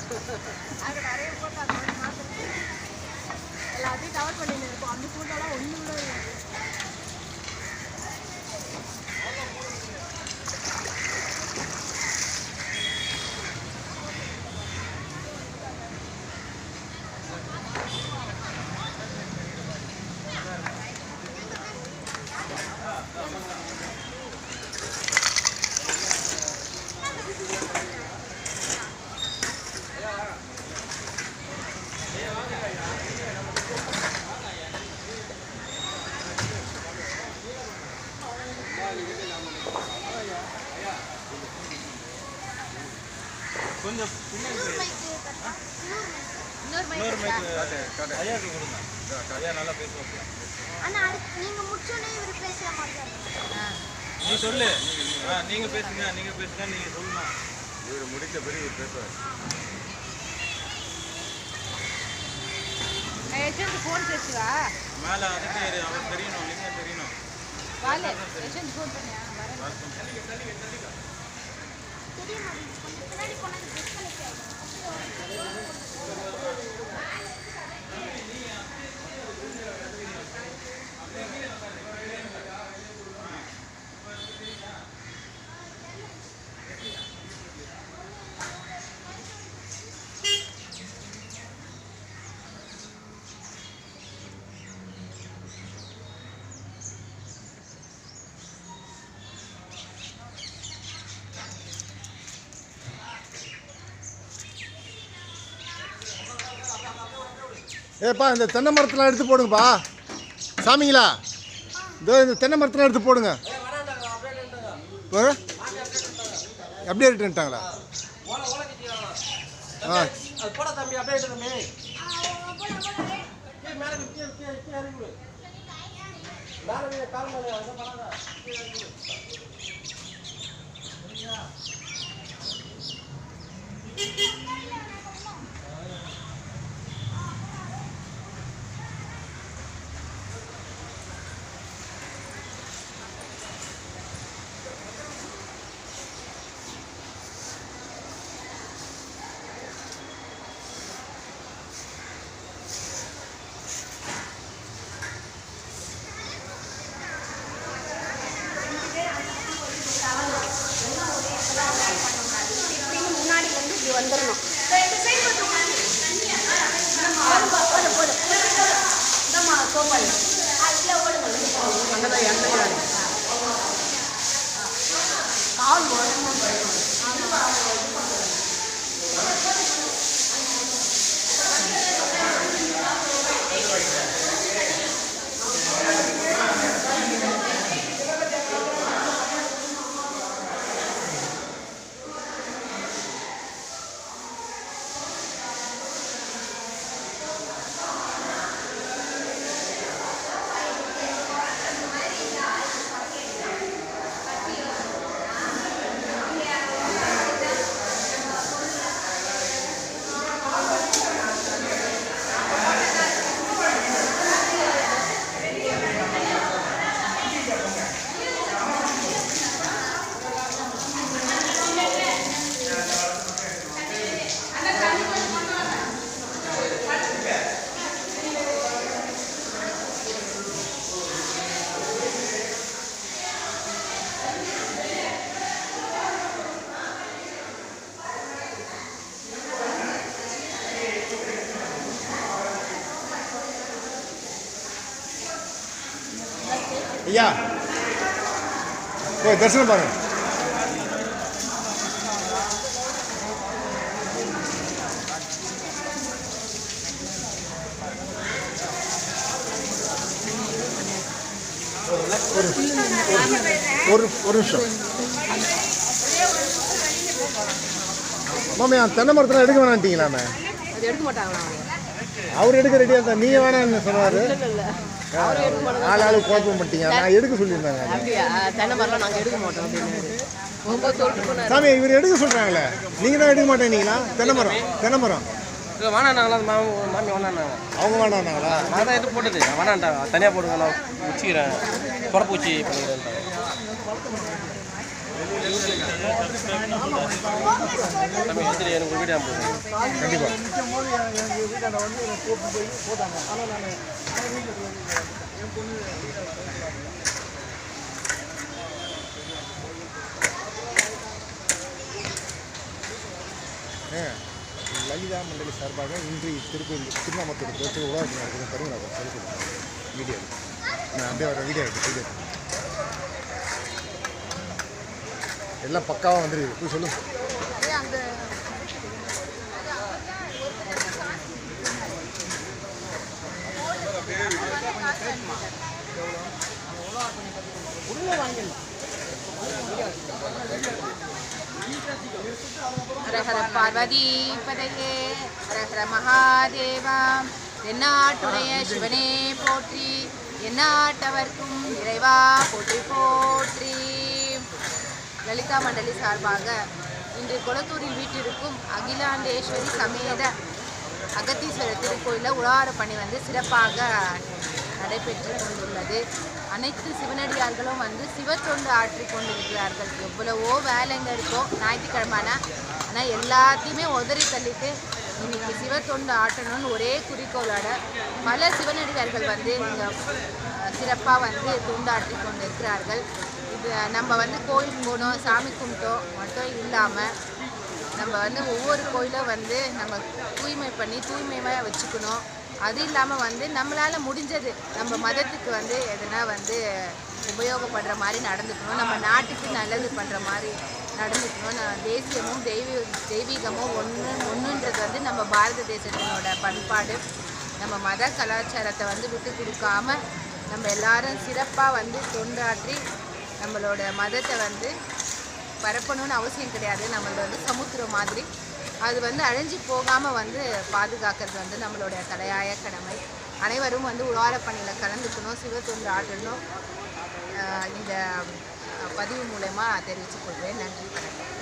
அங்கே நிறைய போட்டு அந்த மாதிரி மாதத்துக்கு எல்லாத்தையும் கவர் பண்ணிட்டு இருக்கோம். அந்த ஃபோட்டோலாம் ஒன்று கூட இல்லை. கொஞ்சம் இன்னொரு மைக் ஐயாவுக்கு கொடுங்க. ஐயா நல்லா பேசுவாங்க. நீ சொல்லு. நீங்க பேசுங்க நீங்க சொல்லணும். இவர் முடிச்ச பிறகு இவர் பேசுவார். ஃபோன் பேசுவா மேலே அதுக்கு அவர் தெரியணும். லிங்கம் தெரியணும். ஃபோன் பண்ணியா ஏப்பா இந்த தென்னை மரத்தெலாம் எடுத்து போடுங்கப்பா. சாமிங்களா இதோ இந்த தென்னை மரத்தெலாம் எடுத்து போடுங்க. அப்படியே ரிட்டன்ட்டாங்களா? ஆ வந்துடணும். ஐயா போய் தரிசனம் பாருங்க. ஒரு நிமிஷம் மாமே, தென்னை மரத்தில் எடுக்க வேணான்ட்டீங்களாமே? அது எடுக்க மாட்டாங்களா? அவர் எடுக்க ரெடியாக இருந்தா நீங்கள் வேணான்னு சொன்னார். ஆளாளுக்கு குழப்பம் பண்ணிட்டீங்க. நான் எடுக்க சொல்லியிருந்தாங்க. தென்னை மரம்லாம் நாங்கள் எடுக்க மாட்டோம் அப்படின்னு சாமி இவர் எடுக்க சொல்கிறாங்களே, நீங்கள் தான் எடுக்க மாட்டேன்னீங்களா? தென்னை மரம் இல்லை வேணாண்ணாங்களா? மாமி வேணாண்ணாங்க. அவங்க வேணாண்ணாங்களா? நான் தான் எடுத்து போட்டது வேணான்ட்டாங்க. தனியாக போடுங்க, நான் வச்சுக்கிறேன், குறப்பு வச்சு பண்ணிக்கிறேன். கண்டிப்பாக நிற்கும் போது எங்கள் வீட்டாண்ட வந்து என்னை கூப்பிட்டு போய் போட்டாங்க. ஆனால் நான் வீட்டில் என் பொண்ணு லலிதா மண்டலி சார்பாக இன்று திருநாமத்தூர் பேச்சு உருவாக்கி நடக்குது. தருங்க சொல்லி கொடுங்க வீடியோ. நான் அப்படியே வர வீடியோ எடுத்து எல்லாம் பக்காவாக வந்துருக்கு. போய் சொல்லுங்க. ஹரஹர பார்வதி பதையே ஹரஹர மகாதேவா. எந்நாட்டுடைய சிவனே போற்றி, எந்நாட்டவர்க்கும் இறைவா போற்றி போற்றி. லலிதா மண்டலி சார்பாக இன்று கொளத்தூரில் வீட்டிற்கும் அகிலாண்டேஸ்வரி சமேத அகத்தீஸ்வரர் திருக்கோயிலில் உழவார பணி வந்து சிறப்பாக நடைபெற்று கொண்டுள்ளது. அனைத்து சிவனடியார்களும் வந்து சிவத்தொண்டு ஆற்றி கொண்டிருக்கிறார்கள். எவ்வளவோ வேலைங்க இருக்கோ ஞாயிற்றுக்கிழமைனா, ஆனால் எல்லாத்தையுமே உதறி தள்ளிட்டு இன்னைக்கு சிவத்தொண்டு ஆட்டணும்னு ஒரே குறிக்கோளோட பல சிவனடியார்கள் வந்து இங்கே சிறப்பாக வந்து தொண்டாற்றி கொண்டு இருக்கிறார்கள். இது நம்ம வந்து கோயிலுக்கு போனோம் சாமி கும்பிட்டோம் மட்டும் இல்லாமல் நம்ம வந்து ஒவ்வொரு கோயிலும் வந்து நம்ம தூய்மை பண்ணி தூய்மையாக வச்சுக்கணும். அது இல்லாமல் வந்து நம்மளால் முடிஞ்சது நம்ம மதத்துக்கு வந்து எதுனா வந்து உபயோகப்படுற மாதிரி நடந்துக்கணும். நம்ம நாட்டுக்கு நல்லது பண்ணுற மாதிரி நடந்துக்கணும். தேசியமும் தெய்வீகமும் ஒன்றுன்றது வந்து நம்ம பாரத தேசத்தினோட பண்பாடு. நம்ம மத கலாச்சாரத்தை வந்து விட்டு கொடுக்காம நம்ம எல்லாரும் சிறப்பாக வந்து தொண்டாற்றி நம்மளோட மதத்தை வந்து பரப்பணும்னு அவசியம் கிடையாது. நம்மளோட வந்து சமுத்திரம் மாதிரி அது வந்து அழிஞ்சு போகாமல் வந்து பாதுகாக்கிறது வந்து நம்மளுடைய தலையாய கடமை. அனைவரும் வந்து உழவார பணியில் கலந்துக்கணும், சிவத்தொண்டு ஆற்றணும். இந்த பதிவு மூலமாக தெரிவித்துக் கொள்வேன். நன்றி, வணக்கம்.